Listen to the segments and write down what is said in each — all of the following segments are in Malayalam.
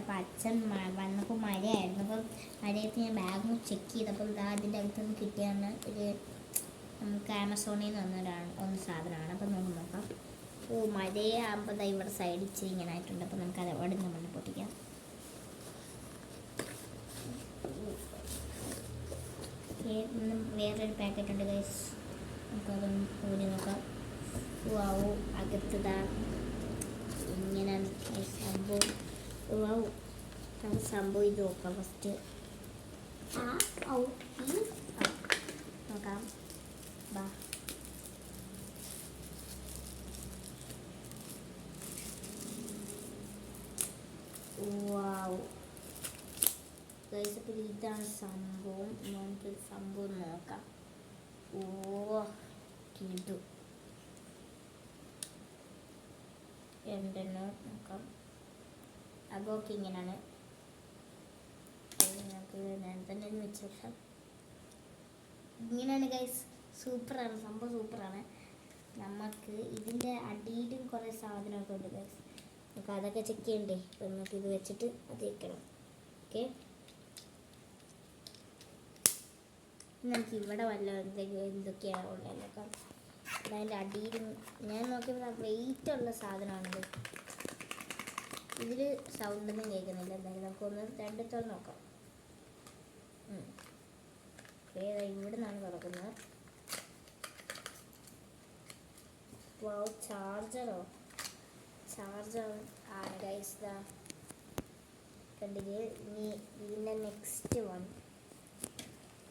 അപ്പോൾ അച്ഛൻ വന്നപ്പോൾ മഴയായിരുന്നു. അപ്പം മഴയത്ത് ഞാൻ ബാഗ് ചെക്ക് ചെയ്തപ്പോൾ ഇതാ അതിൻ്റെ അകത്ത് നിന്ന് കിട്ടിയാണ് ഒരു നമുക്ക് ആമസോണിൽ നിന്ന് ഒന്ന് സാധനമാണ്. അപ്പം നമുക്ക് നോക്കാം. ഓ, മഴയാകുമ്പോൾ ഇതാ ഇവിടെ സൈഡ് ഇച്ചിരി ഇങ്ങനെ ആയിട്ടുണ്ട്. അപ്പം നമുക്കത് അവിടെ നിന്ന് മണ്ണ് പൊട്ടിക്കാം. വേറൊരു പാക്കറ്റ് ഉണ്ട് ഗൈസ്, നമുക്കതൊന്ന് ഊരി നോക്കാം. വാവു, അകത്തതാ ഇങ്ങനെയാണ് സംഭവം. വാവു, നമുക്ക് സംഭവം ഇത് നോക്കാം ഫസ്റ്റ്. നോക്കാം. ബാ, വാവു ഗൈസ്, അപ്പോൾ ഇതാണ് സംഭവം. നമുക്ക് സംഭവം നോക്കാം. ഓ, കിടു രണ്ടെണ്ണം നോക്കാം. അതൊക്കെ ഇങ്ങനെയാണ്. നമുക്ക് ഞാൻ തന്നെ വെച്ചേക്കാം. ഇങ്ങനെയാണ് ഗൈസ്, സൂപ്പറാണ് സംഭവം, സൂപ്പറാണ്. നമുക്ക് ഇതിൻ്റെ അടിയിലും കുറേ സാധനമൊക്കെ ഉണ്ട് ഗൈസ്. നമുക്ക് അതൊക്കെ ചെക്ക് ചെയ്യണ്ടേ. അപ്പം നമുക്ക് ഇത് വെച്ചിട്ട് അത് വെക്കണം. ഓക്കെ, നമുക്ക് ഇവിടെ വല്ല എന്തൊക്കെയാണ് ഉള്ളതൊക്കെ. അതിൻ്റെ അടിയിലും ഞാൻ നോക്കിയപ്പോൾ വെയിറ്റുള്ള സാധനമാണിത്. ഇതിൽ സൗണ്ടൊന്നും കേൾക്കുന്നില്ല. എന്തായാലും നമുക്കൊന്ന് രണ്ടിത്തോളം നോക്കാം. ഇവിടെ നിന്നാണ് തുറക്കുന്നത്. ചാർജർ ആണ് ഗൈസ്. കണ്ടില്ലേ? ഇനി ഇതിൻ്റെ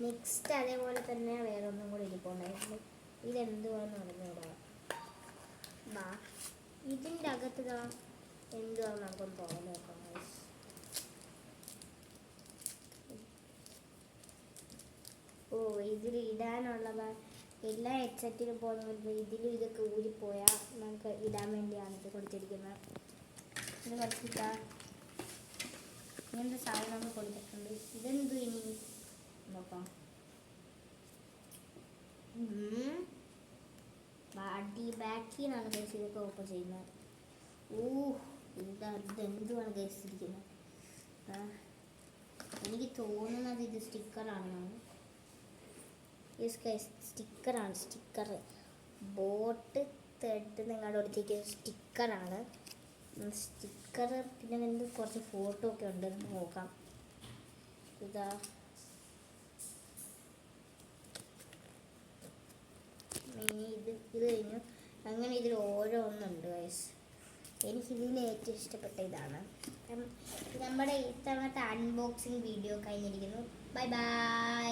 നെക്സ്റ്റ് അതേപോലെ തന്നെ വേറെ ഒന്നും കൂടി ഇരിപ്പുണ്ടായിരുന്നു. ഇതെന്തുവാന്ന് പറഞ്ഞുകൂടാ. ഇതിൻ്റെ അകത്ത് എന്തുവാന്ന് നമുക്കൊന്ന് തുറന്ന് നോക്കാം ഗൈസ്. ഓ, ഇതിൽ ഇടാനുള്ളതാ. എല്ലാ ഹെഡ്സെറ്റിലും പോകുന്ന ഇതിലും ഇതൊക്കെ ഊരിപ്പോയാൽ നമുക്ക് ഇടാൻ വേണ്ടിയാണ് ഇത് കൊടുത്തിരിക്കുന്നത്. ഇത് കുറച്ചിട്ടാ ഇങ്ങനത്തെ സാധനങ്ങൾ കൊടുത്തിട്ടുണ്ട്. ഇതെന്തു ഇനി നോക്കാം. ബാക്കിൽ നിന്നാണ് ഗൈസ് ഇതൊക്കെ ഓപ്പൺ ചെയ്യുന്നത്. ഇതെന്തുവാണ് ഗൈസ് ഇരിക്കുന്നത്? എനിക്ക് തോന്നുന്നത് ഇത് സ്റ്റിക്കറാണെന്നാണ്. Yes guys, sticker bot thread നിങ്ങളുടെ അടുത്തേക്ക് സ്റ്റിക്കറാണ്. സ്റ്റിക്കർ പിന്നെ എന്ത് കുറച്ച് ഫോട്ടോ ഒക്കെ ഉണ്ട്, നോക്കാം. ഇതാ ഇത് കഴിഞ്ഞു. അങ്ങനെ ഇതിൽ ഓരോന്നുണ്ട് ഗൈസ്. എനിക്കിതിന് ഏറ്റവും ഇഷ്ടപ്പെട്ട ഇതാണ്. നമ്മുടെ ഇത്തവണത്തെ അൺബോക്സിങ് വീഡിയോ കഴിഞ്ഞിരിക്കുന്നു. Bye bye.